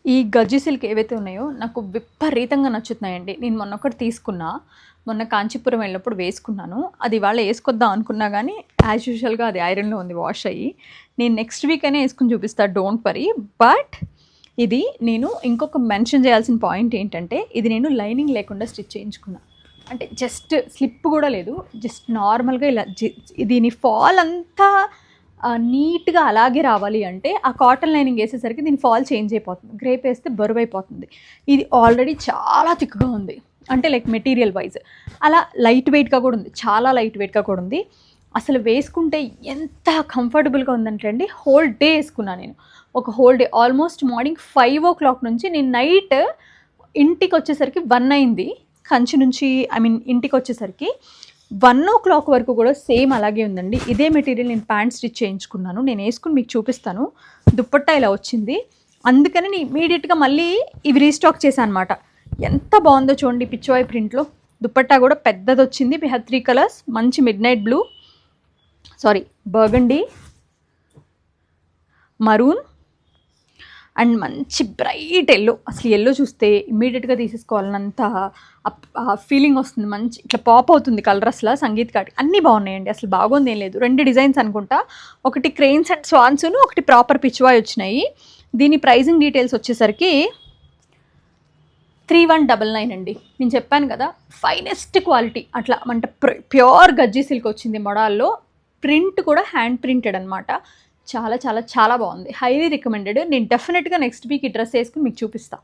ఈ గజ్జి సిల్క్ ఏవైతే ఉన్నాయో నాకు విపరీతంగా నచ్చుతున్నాయండి. నేను మొన్న ఒకటి తీసుకున్నా. మొన్న కాంచీపురం వెళ్ళినప్పుడు వేసుకున్నాను. అది ఇవాళ ఏసుకొద్దాం అనుకున్నా గానీ, యాజ్ యూజువల్‌గా అది ఐరన్‌లో ఉంది వాష్ అయ్యి. నేను నెక్స్ట్ వీక్ అయినా ఏసుకొని చూపిస్తా, డోంట్ వరీ. బట్ ఇది నేను ఇంకొక మెన్షన్ చేయాల్సిన పాయింట్ ఏంటంటే, ఇది నేను లైనింగ్ లేకుండా స్టిచ్ చేయించుకున్నా. అంటే జస్ట్ స్లిప్ కూడా లేదు. జస్ట్ నార్మల్‌గా ఇలా దీని ఫాల్ అంతా నీట్‌గా అలాగే రావాలి అంటే, ఆ కాటన్ లైనింగ్ ఏసేసరికి దీని ఫాల్ చేంజ్ అయిపోతుంది. గ్రేప్ ఏస్తే బరువైపోతుంది. ఇది ఆల్రెడీ చాలా థిక్‌గా ఉంది. అంటే లైక్ మెటీరియల్ వైజ్. అలా లైట్ వెయిట్‌గా కూడా ఉంది. చాలా లైట్ వెయిట్‌గా కూడా ఉంది. అసలు వేసుకుంటే ఎంత కంఫర్టబుల్‌గా ఉందంటే అండి, హోల్ డే ఏసుకున్నా నేను. ఒక హోల్ డే ఆల్మోస్ట్ మార్నింగ్ 5:00 నుంచి నేను నైట్ ఇంటికొచ్చేసరికి 1 అయింది. కంచి నుంచి ఇంటికొచ్చేసరికి 1:00 వరకు కూడా సేమ్ అలాగే ఉందండి. ఇదే మెటీరియల్ నేను ప్యాంట్ స్టిచ్ చేయించుకున్నాను. నేను వేసుకుని మీకు చూపిస్తాను. దుప్పట్టా ఇలా వచ్చింది. అందుకని నేను ఇమీడియట్గా మళ్ళీ ఇవి రీస్టాక్ చేశాను అనమాట. ఎంత బాగుందో చూడండి పిచ్చివాయి ప్రింట్లో. దుప్పట్టా కూడా పెద్దది వచ్చింది. We have 3 colours. మంచి midnight blue, burgundy, maroon and మంచి బ్రైట్ ఎల్లో. అసలు ఎల్లో చూస్తే ఇమ్మీడియట్గా తీసేసుకోవాలన్నంత ఫీలింగ్ వస్తుంది. మంచి ఇట్లా పాప్ అవుతుంది కలర్. అసలు సంగీత్ కాటి అన్నీ బాగున్నాయండి. అసలు బాగుంది ఏం లేదు. 2 డిజైన్స్ అనుకుంటా. ఒకటి క్రెయిన్స్ అండ్ స్వాన్స్ను, ఒకటి ప్రాపర్ పిచ్చివాయ్ వచ్చినాయి. దీని ప్రైజింగ్ డీటెయిల్స్ వచ్చేసరికి 3199 అండి. నేను చెప్పాను కదా, ఫైనెస్ట్ క్వాలిటీ. అట్లా అంటే ప్యూర్ గజ్జి సిల్క్ వచ్చింది మొడాల్లో. ప్రింట్ కూడా హ్యాండ్ ప్రింటెడ్ అనమాట. చాలా చాలా చాలా బాగుంది. Highly recommended. నేను డెఫినెట్గా నెక్స్ట్ వీక్ ఈ డ్రెస్ వేసుకుని మీకు చూపిస్తాను.